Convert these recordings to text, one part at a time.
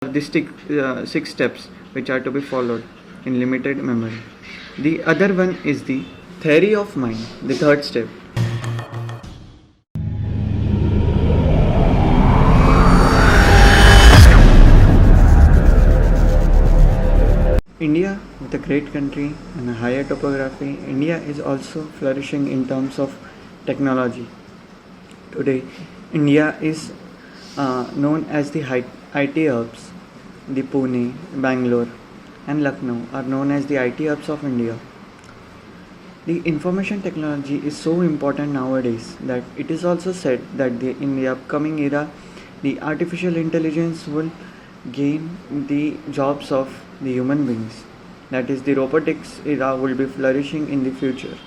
the six steps which are to be followed in limited memory. The other one is the theory of mind, the third step. India, with a great country and a higher topography, India is also flourishing in terms of technology. Today, India is known as the IT hubs. The Pune, Bangalore, and Lucknow are known as the IT hubs of India. The information technology is so important nowadays that it is also said that in the upcoming era, the artificial intelligence will gain the jobs of the human beings. That is, the robotics era will be flourishing in the future.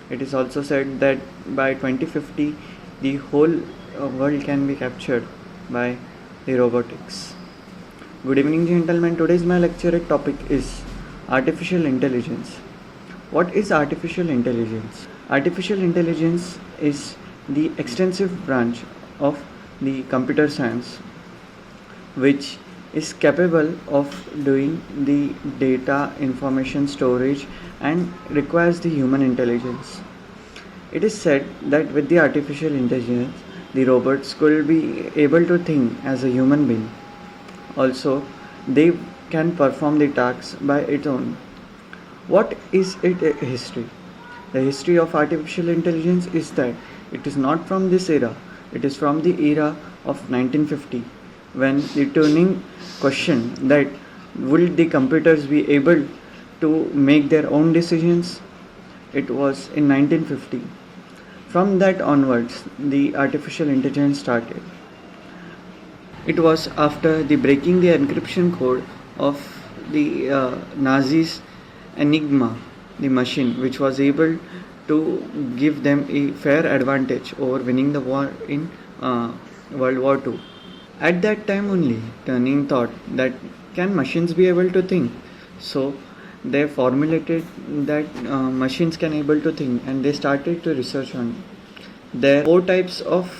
It is also said that by 2050, the whole world can be captured by the robotics. Good evening, gentlemen. Today's my lecture topic is artificial intelligence. What is artificial intelligence? Artificial intelligence is the extensive branch of the computer science which is capable of doing the data information storage and requires the human intelligence. It is said that with the artificial intelligence, the robots could be able to think as a human being. Also, they can perform the tasks by its own. What is its history? The history of artificial intelligence is that it is not from this era, it is from the era of 1950, when the turning question that will the computers be able to make their own decisions? It was in 1950. From that onwards, the artificial intelligence started. It was after the breaking the encryption code of the Nazis' Enigma, the machine which was able to give them a fair advantage over winning the war in World War II. At that time only, Turing thought that can machines be able to think? So they formulated that machines can able to think, and they started to research on it. There are four types of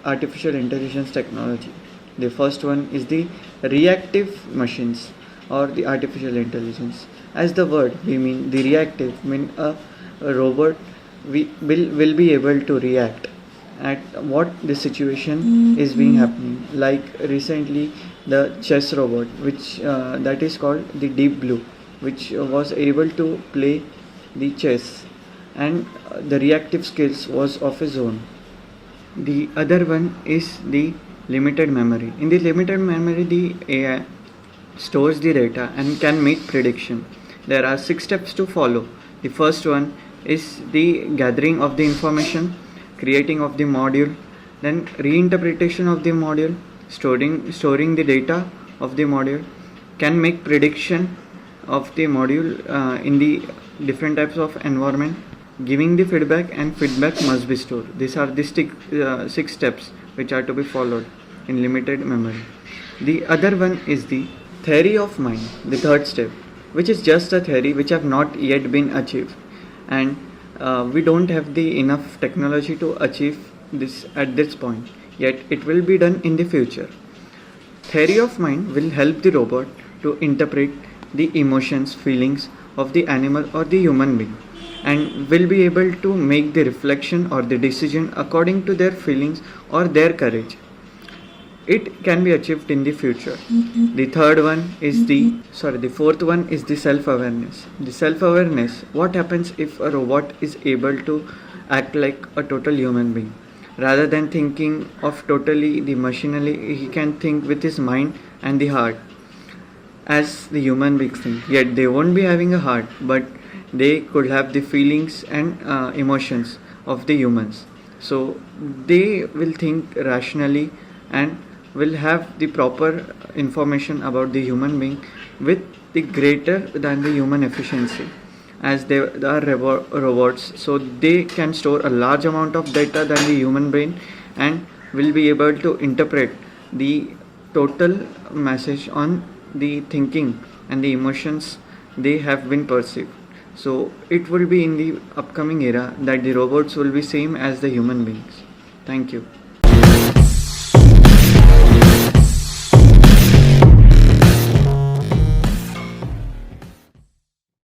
artificial intelligence technology. The first one is the reactive machines or the artificial intelligence. As the word we mean, the reactive mean a robot will be able to react at what the situation is being happening. Like recently, the chess robot, which that is called the Deep Blue, which was able to play the chess, and the reactive skills was of his own. The other one is the limited memory. In the limited memory, the AI stores the data and can make prediction. There are 6 steps to follow. The first one is the gathering of the information, creating of the module, then reinterpretation of the module, storing the data of the module, can make prediction of the module in the different types of environment, giving the feedback, and feedback must be stored. These are the 6 steps which are to be followed in limited memory. The other one is the theory of mind, the third step, which is just a theory which have not yet been achieved, and we don't have the enough technology to achieve this at this point, yet it will be done in the future. Theory of mind will help the robot to interpret the emotions, feelings of the animal or the human being, and will be able to make the reflection or the decision according to their feelings or their courage. It can be achieved in the future. The fourth one is the self-awareness. The self-awareness, what happens if a robot is able to act like a total human being? Rather than thinking of totally the machinery, he can think with his mind and the heart as the human beings think. Yet they won't be having a heart, but they could have the feelings and emotions of the humans. So they will think rationally and will have the proper information about the human being with the greater than the human efficiency, as they are robots, so they can store a large amount of data than the human brain and will be able to interpret the total message on the thinking and the emotions they have been perceived. So it will be in the upcoming era that the robots will be same as the human beings. Thank you.